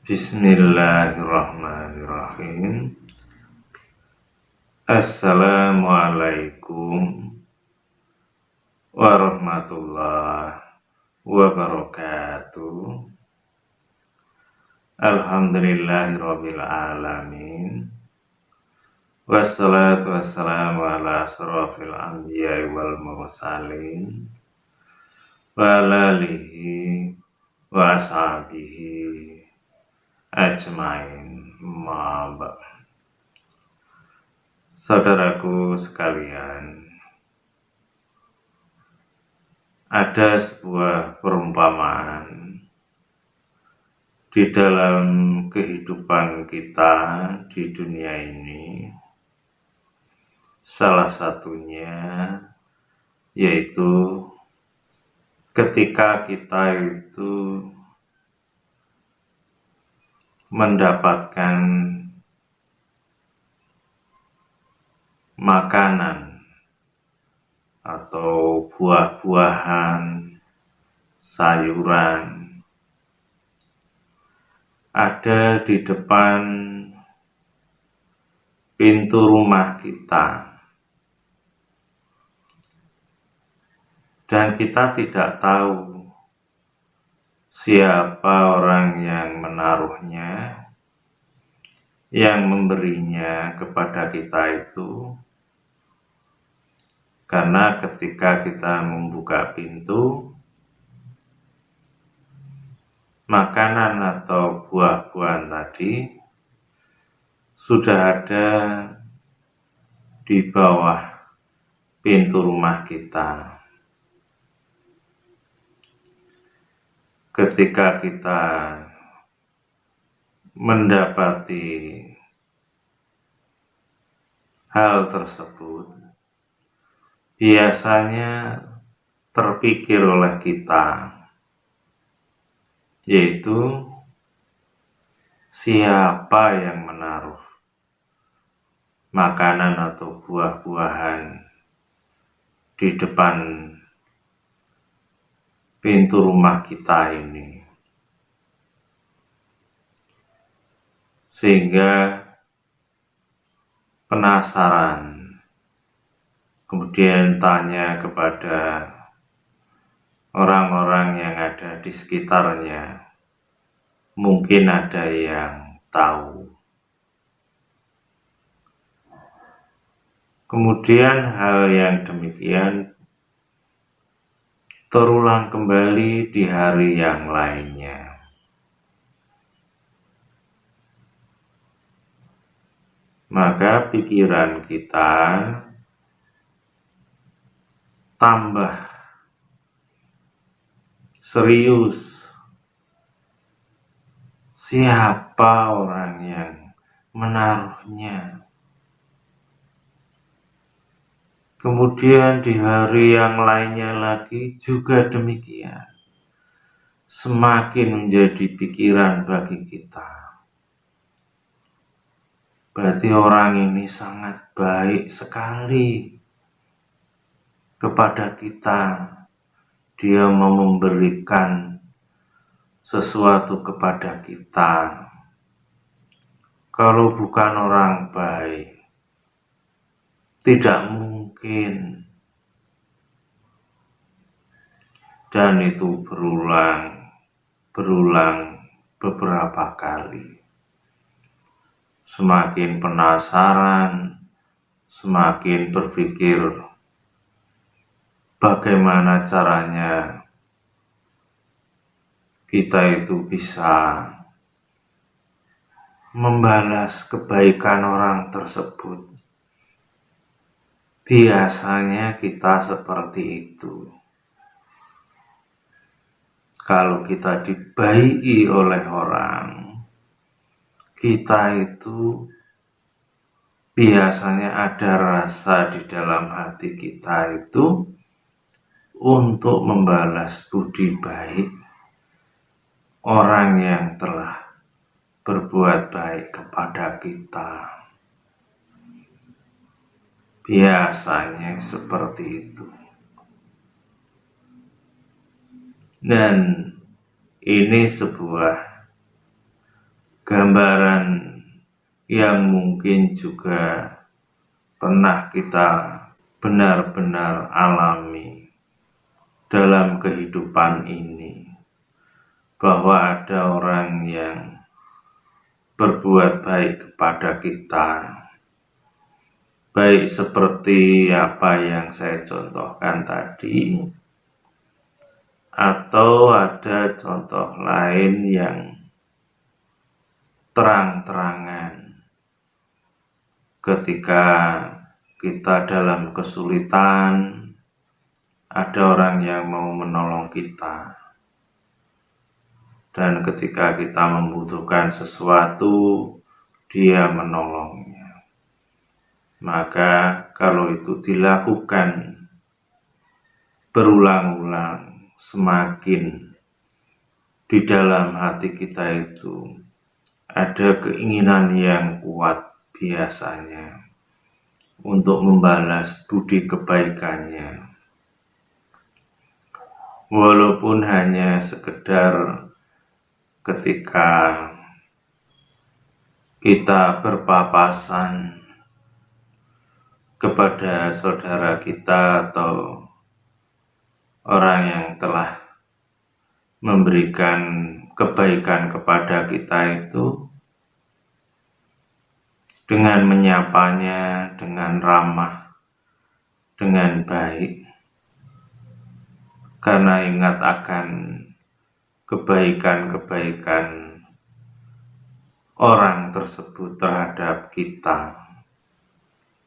Bismillahirrahmanirrahim. Assalamualaikum warahmatullahi wabarakatuh. Alhamdulillahirabbil alamin. Wassalatu wassalamu ala asrofil anbiya'i wal mursalin wa ala alihi wa ashabihi ajmain. Ma'ba. Saudaraku sekalian, ada sebuah perumpamaan di dalam kehidupan kita di dunia ini. Salah satunya yaitu ketika kita itu mendapatkan makanan atau buah-buahan, sayuran ada di depan pintu rumah kita, dan kita tidak tahu siapa orang yang menaruhnya, yang memberinya kepada kita itu. Karena ketika kita membuka pintu, makanan atau buah-buahan tadi sudah ada di bawah pintu rumah kita. Ketika kita mendapati hal tersebut, biasanya terpikir oleh kita, yaitu siapa yang menaruh makanan atau buah-buahan di depan pintu rumah kita ini. Sehingga penasaran, kemudian tanya kepada orang-orang yang ada di sekitarnya. Mungkin ada yang tahu. Kemudian hal yang demikian terulang kembali di hari yang lainnya. Maka pikiran kita tambah serius. Siapa orang yang menaruhnya? Kemudian di hari yang lainnya lagi juga demikian. Semakin menjadi pikiran bagi kita. Berarti orang ini sangat baik sekali kepada kita. Dia mau memberikan sesuatu kepada kita. Kalau bukan orang baik, tidak mungkin. Dan itu berulang beberapa kali. Semakin penasaran, semakin berpikir bagaimana caranya kita itu bisa membalas kebaikan orang tersebut. Biasanya kita seperti itu. Kalau kita dibaiki oleh orang, kita itu biasanya ada rasa di dalam hati kita itu untuk membalas budi baik orang yang telah berbuat baik kepada kita. Biasanya seperti itu. Dan ini sebuah gambaran yang mungkin juga pernah kita benar-benar alami dalam kehidupan ini, bahwa ada orang yang berbuat baik kepada kita, baik seperti apa yang saya contohkan tadi, atau ada contoh lain yang terang-terangan ketika kita dalam kesulitan, ada orang yang mau menolong kita. Dan ketika kita membutuhkan sesuatu, dia menolongnya. Maka kalau itu dilakukan berulang-ulang, semakin di dalam hati kita itu ada keinginan yang kuat biasanya untuk membalas budi kebaikannya. Walaupun hanya sekedar ketika kita berpapasan kepada saudara kita atau orang yang telah memberikan kebaikan kepada kita itu, dengan menyapanya dengan ramah, dengan baik, karena ingat akan kebaikan-kebaikan orang tersebut terhadap kita.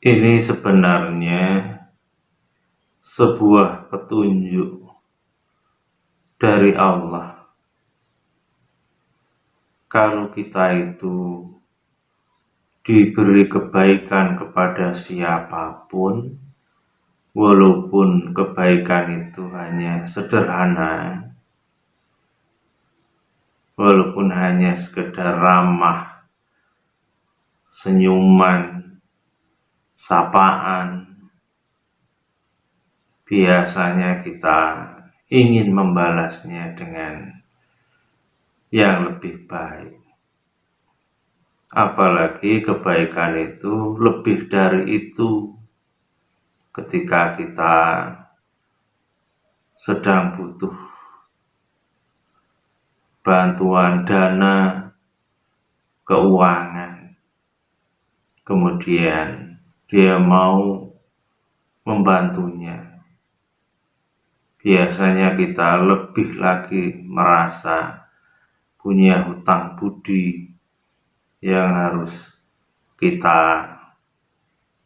Ini sebenarnya sebuah petunjuk dari Allah. Kalau kita itu diberi kebaikan kepada siapapun, walaupun kebaikan itu hanya sederhana, walaupun hanya sekedar ramah, senyuman, sapaan, biasanya kita ingin membalasnya dengan yang lebih baik. Apalagi kebaikan itu lebih dari itu. Ketika kita sedang butuh bantuan dana, keuangan, kemudian dia mau membantunya, biasanya kita lebih lagi merasa punya hutang budi yang harus kita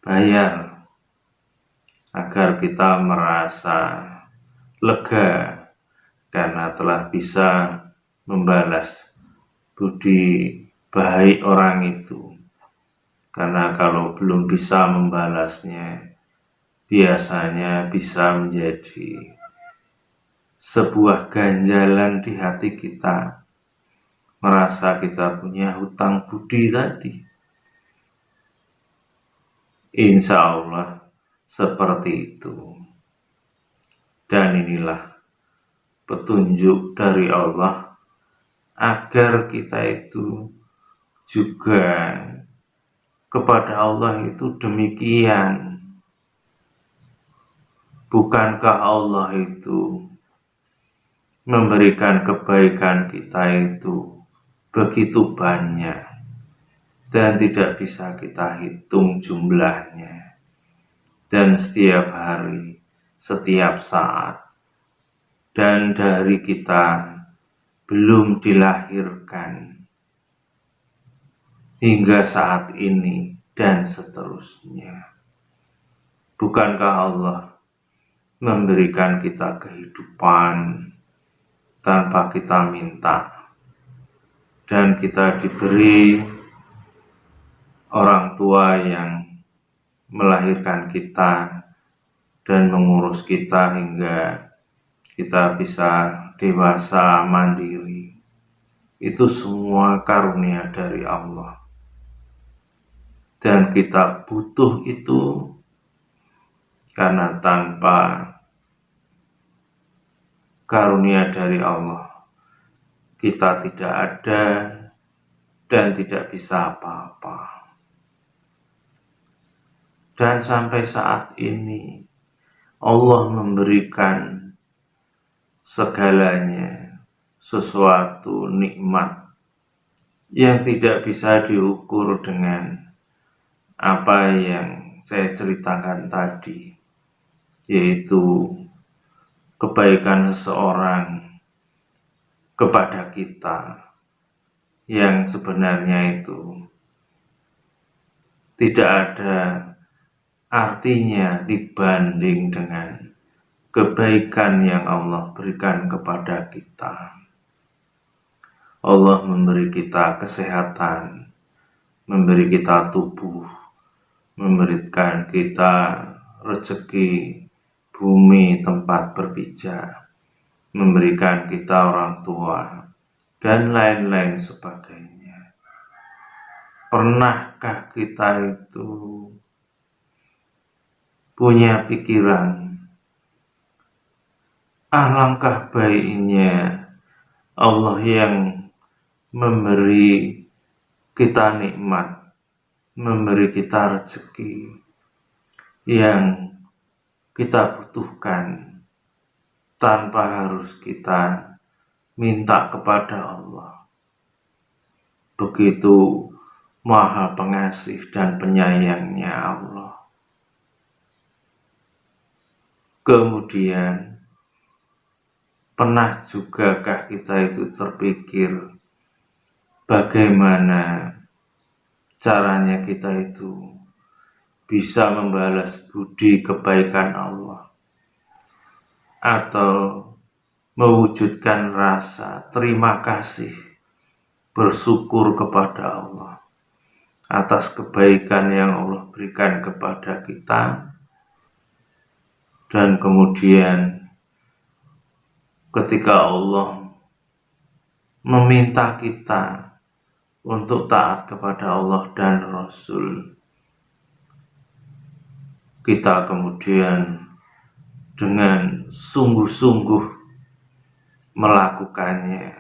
bayar agar kita merasa lega karena telah bisa membalas budi baik orang itu. Karena kalau belum bisa membalasnya, biasanya bisa menjadi sebuah ganjalan di hati kita, merasa kita punya hutang budi tadi. Insya Allah seperti itu. Dan inilah petunjuk dari Allah agar kita itu juga kepada Allah itu demikian. Bukankah Allah itu memberikan kebaikan kita itu begitu banyak dan tidak bisa kita hitung jumlahnya, dan setiap hari, setiap saat, dan dari kita belum dilahirkan hingga saat ini dan seterusnya. Bukankah Allah memberikan kita kehidupan tanpa kita minta, dan kita diberi orang tua yang melahirkan kita dan mengurus kita hingga kita bisa dewasa mandiri. Itu semua karunia dari Allah, dan kita butuh itu, karena tanpa karunia dari Allah kita tidak ada, dan tidak bisa apa-apa. Dan sampai saat ini Allah memberikan segalanya, sesuatu nikmat yang tidak bisa diukur dengan apa yang saya ceritakan tadi, yaitu kebaikan seseorang kepada kita yang sebenarnya itu tidak ada artinya dibanding dengan kebaikan yang Allah berikan kepada kita. Allah memberi kita kesehatan, memberi kita tubuh, memberikan kita rezeki, bumi tempat berpijak, memberikan kita orang tua, dan lain-lain sebagainya. Pernahkah kita itu punya pikiran, alangkah baiknya Allah yang memberi kita nikmat, memberi kita rezeki yang kita butuhkan tanpa harus kita minta kepada Allah. Begitu Maha Pengasih dan Penyayangnya Allah. Kemudian, pernah jugakah kita itu terpikir bagaimana caranya kita itu bisa membalas budi kebaikan Allah, atau mewujudkan rasa terima kasih, bersyukur kepada Allah atas kebaikan yang Allah berikan kepada kita, dan kemudian ketika Allah meminta kita untuk taat kepada Allah dan Rasul, kita kemudian dengan sungguh-sungguh melakukannya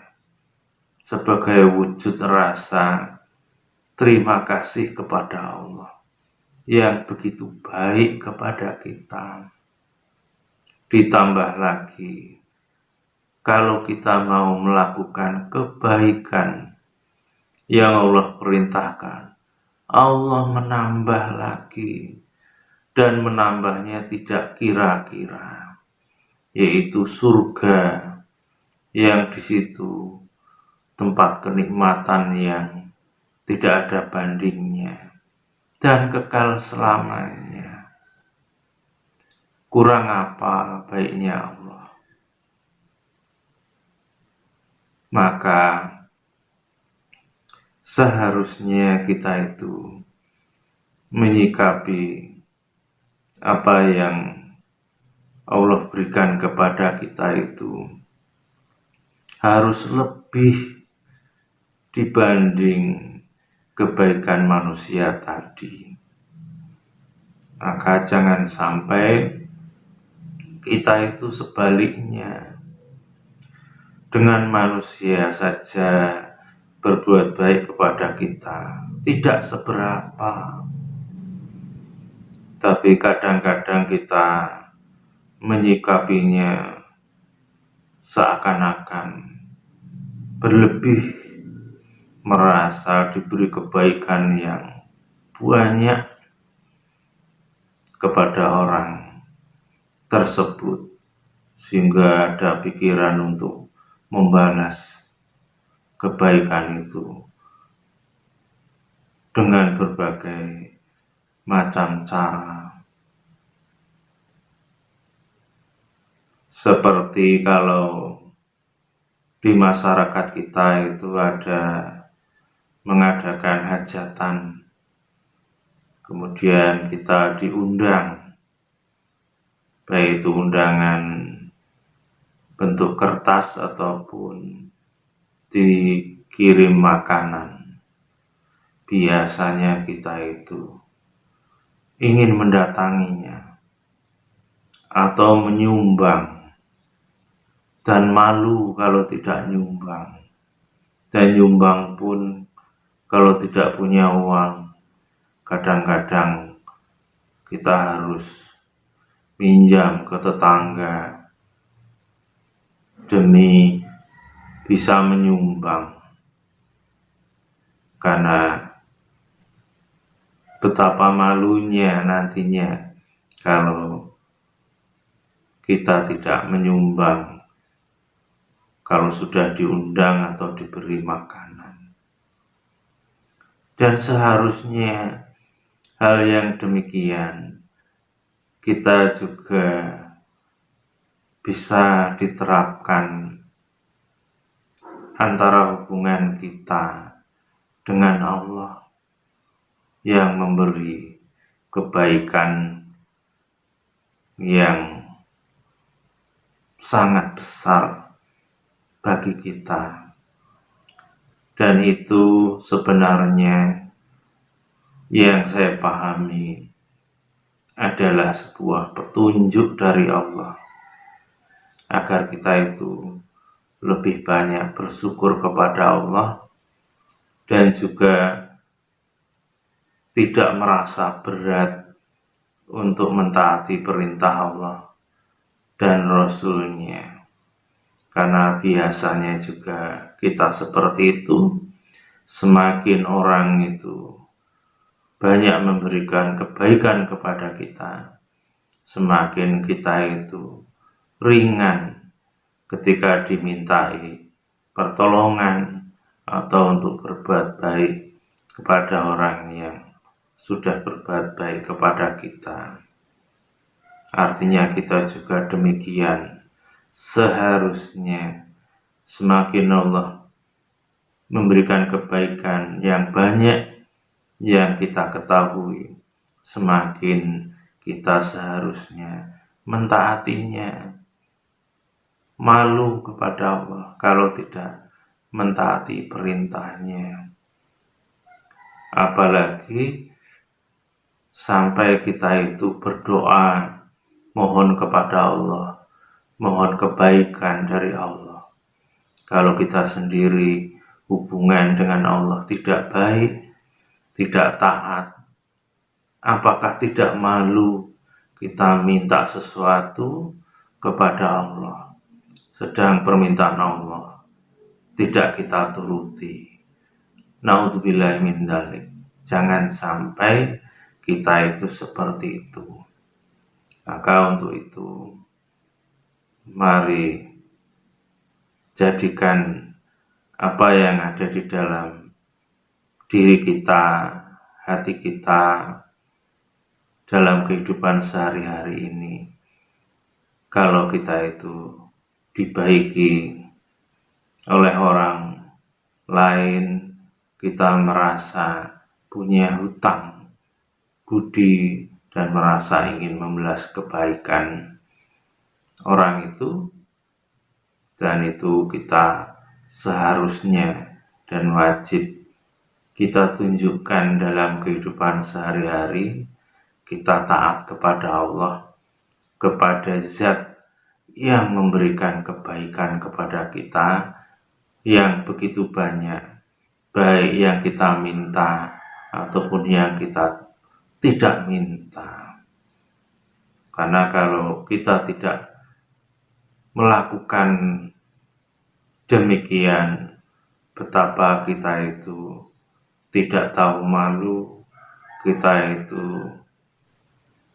sebagai wujud rasa terima kasih kepada Allah yang begitu baik kepada kita. Ditambah lagi, kalau kita mau melakukan kebaikan yang Allah perintahkan, Allah menambah lagi, dan menambahnya tidak kira-kira, yaitu surga yang di situ tempat kenikmatan yang tidak ada bandingnya dan kekal selamanya. Kurang apa baiknya Allah? Maka seharusnya kita itu menyikapi apa yang Allah berikan kepada kita itu harus lebih dibanding kebaikan manusia tadi. Maka jangan sampai kita itu sebaliknya, dengan manusia saja berbuat baik kepada kita tidak seberapa, tapi kadang-kadang kita menyikapinya seakan-akan berlebih, merasa diberi kebaikan yang banyak kepada orang tersebut, sehingga ada pikiran untuk membalas kebaikan itu dengan berbagai macam cara. Seperti kalau di masyarakat kita itu ada mengadakan hajatan, kemudian kita diundang, baik itu undangan bentuk kertas ataupun dikirim makanan. Biasanya kita itu ingin mendatanginya atau menyumbang, dan malu kalau tidak nyumbang, dan nyumbang pun Kalau tidak punya uang, kadang-kadang kita harus pinjam ke tetangga demi bisa menyumbang, karena betapa malunya nantinya kalau kita tidak menyumbang, kalau sudah diundang atau diberi makanan. Dan seharusnya hal yang demikian kita juga bisa diterapkan antara hubungan kita dengan Allah yang memberi kebaikan yang sangat besar bagi kita. Dan itu sebenarnya yang saya pahami adalah sebuah petunjuk dari Allah agar kita itu lebih banyak bersyukur kepada Allah dan juga tidak merasa berat untuk mentaati perintah Allah dan Rasul-Nya. Karena biasanya juga kita seperti itu, semakin orang itu banyak memberikan kebaikan kepada kita, semakin kita itu ringan ketika dimintai pertolongan atau untuk berbuat baik kepada orang yang sudah berbuat baik kepada kita. Artinya kita juga demikian. Seharusnya semakin Allah memberikan kebaikan yang banyak yang kita ketahui, semakin kita seharusnya mentaatinya. Malu kepada Allah kalau tidak mentaati perintahnya. Apalagi sampai kita itu berdoa, mohon kepada Allah, mohon kebaikan dari Allah. Kalau kita sendiri hubungan dengan Allah tidak baik, tidak taat, apakah tidak malu kita minta sesuatu kepada Allah, sedang permintaan Allah tidak kita turuti? Naudzubillahi min dzalik. Jangan sampai kita itu seperti itu. Maka untuk itu, mari jadikan apa yang ada di dalam diri kita, hati kita, dalam kehidupan sehari-hari ini. Kalau kita itu dibaiki oleh orang lain, kita merasa punya hutang budi dan merasa ingin membalas kebaikan orang itu, dan itu kita seharusnya dan wajib kita tunjukkan dalam kehidupan sehari-hari. Kita taat kepada Allah, kepada zat yang memberikan kebaikan kepada kita yang begitu banyak, baik yang kita minta ataupun yang kita tidak minta. Karena kalau kita tidak melakukan demikian, betapa kita itu tidak tahu malu, kita itu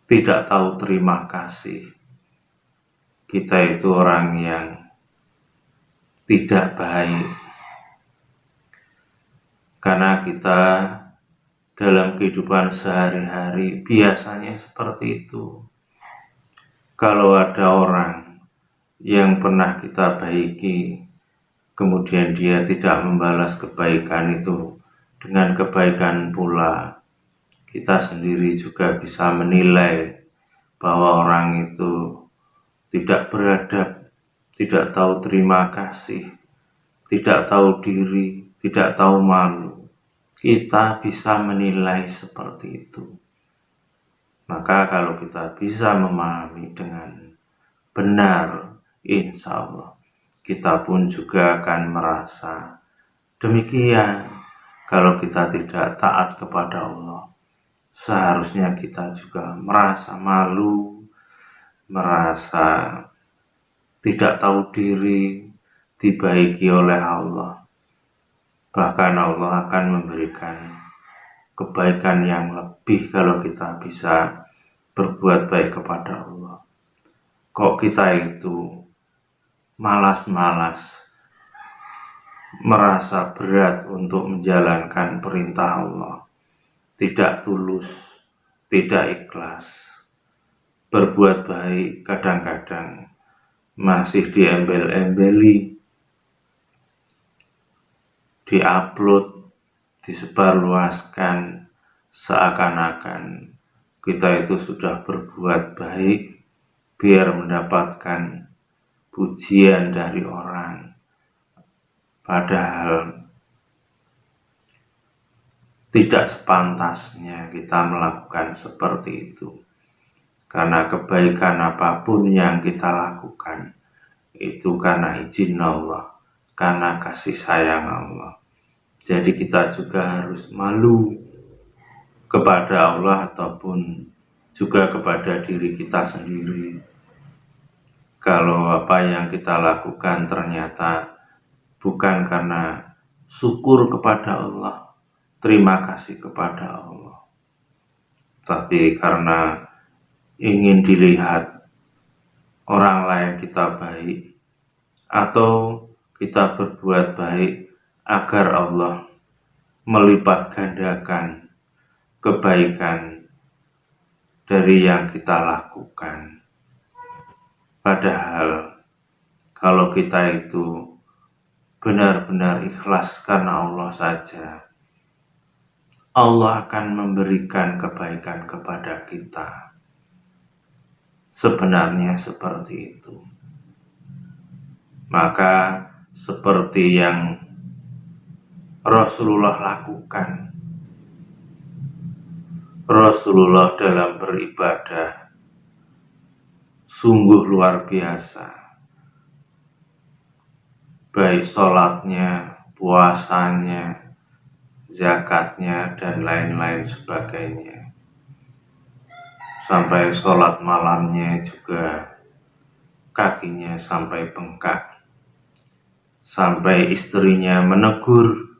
tidak tahu terima kasih, kita itu orang yang tidak baik. Karena kita dalam kehidupan sehari-hari biasanya seperti itu. Kalau ada orang yang pernah kita baiki, kemudian dia tidak membalas kebaikan itu dengan kebaikan pula, kita sendiri juga bisa menilai bahwa orang itu tidak beradab, tidak tahu terima kasih, tidak tahu diri, tidak tahu malu. Kita bisa menilai seperti itu. Maka kalau kita bisa memahami dengan benar, insya Allah kita pun juga akan merasa demikian. Kalau kita tidak taat kepada Allah, seharusnya kita juga merasa malu, merasa tidak tahu diri, dibaiki oleh Allah. Bahkan Allah akan memberikan kebaikan yang lebih kalau kita bisa berbuat baik kepada Allah. Kok kita itu malas-malas, merasa berat untuk menjalankan perintah Allah, tidak tulus, tidak ikhlas, berbuat baik kadang-kadang masih diembel-embeli, diupload, disebarluaskan, seakan-akan kita itu sudah berbuat baik biar mendapatkan pujian dari orang. Padahal tidak sepantasnya kita melakukan seperti itu. Karena kebaikan apapun yang kita lakukan itu karena izin Allah, karena kasih sayang Allah. Jadi kita juga harus malu kepada Allah ataupun juga kepada diri kita sendiri. Kalau apa yang kita lakukan ternyata bukan karena syukur kepada Allah, terima kasih kepada Allah, tapi karena ingin dilihat orang lain kita baik, atau kita berbuat baik agar Allah melipat gandakan kebaikan dari yang kita lakukan. Padahal kalau kita itu benar-benar ikhlas karena Allah saja, Allah akan memberikan kebaikan kepada kita. Sebenarnya seperti itu. Maka seperti yang Rasulullah lakukan, Rasulullah dalam beribadah sungguh luar biasa. Baik sholatnya, puasanya, zakatnya, dan lain-lain sebagainya. Sampai sholat malamnya juga kakinya sampai bengkak. Sampai istrinya menegur,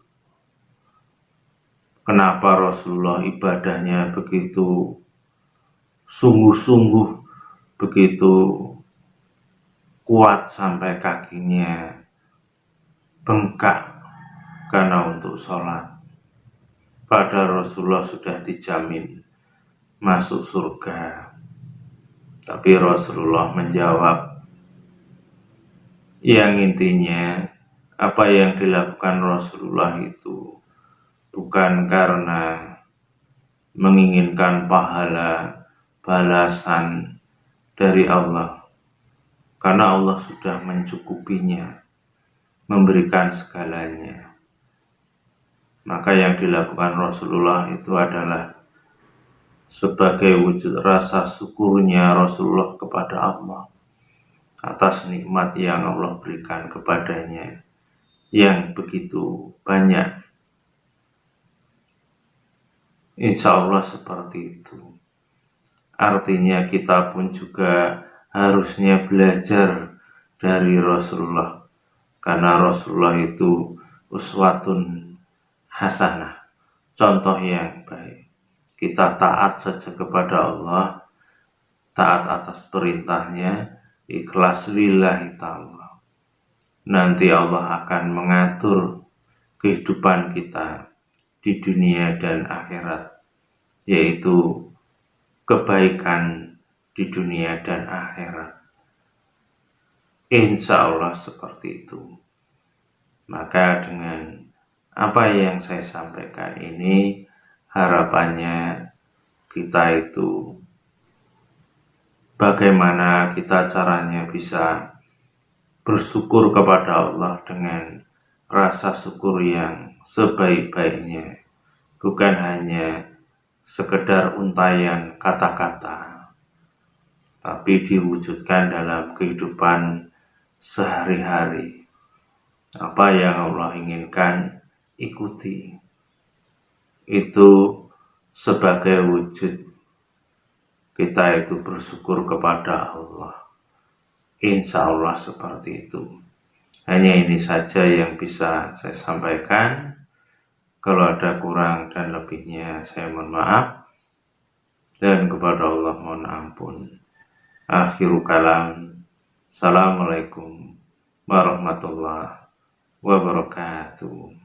kenapa Rasulullah ibadahnya begitu sungguh-sungguh, begitu kuat sampai kakinya bengkak karena untuk sholat. Padahal Rasulullah sudah dijamin masuk surga. Tapi Rasulullah menjawab, yang intinya apa yang dilakukan Rasulullah itu bukan karena menginginkan pahala balasan dari Allah, karena Allah sudah mencukupinya, memberikan segalanya. Maka yang dilakukan Rasulullah itu adalah sebagai wujud rasa syukurnya Rasulullah kepada Allah atas nikmat yang Allah berikan kepadanya yang begitu banyak. Insya Allah seperti itu. Artinya kita pun juga harusnya belajar dari Rasulullah, karena Rasulullah itu uswatun hasanah, contoh yang baik. Kita taat saja kepada Allah, taat atas perintahnya, ikhlas lillahi ta'ala. Nanti Allah akan mengatur kehidupan kita di dunia dan akhirat, yaitu kebaikan di dunia dan akhirat. Insya Allah seperti itu. Maka dengan apa yang saya sampaikan ini, harapannya kita itu bagaimana kita caranya bisa bersyukur kepada Allah dengan rasa syukur yang sebaik-baiknya, bukan hanya sekedar untayan kata-kata, tapi diwujudkan dalam kehidupan sehari-hari. Apa yang Allah inginkan, ikuti. itu sebagai wujud kita itu bersyukur kepada Allah. Insya Allah seperti itu. Hanya ini saja yang bisa saya sampaikan. Kalau ada kurang dan lebihnya saya mohon maaf, dan kepada Allah mohon ampun. Akhirul kalam. Assalamualaikum warahmatullahi wabarakatuh.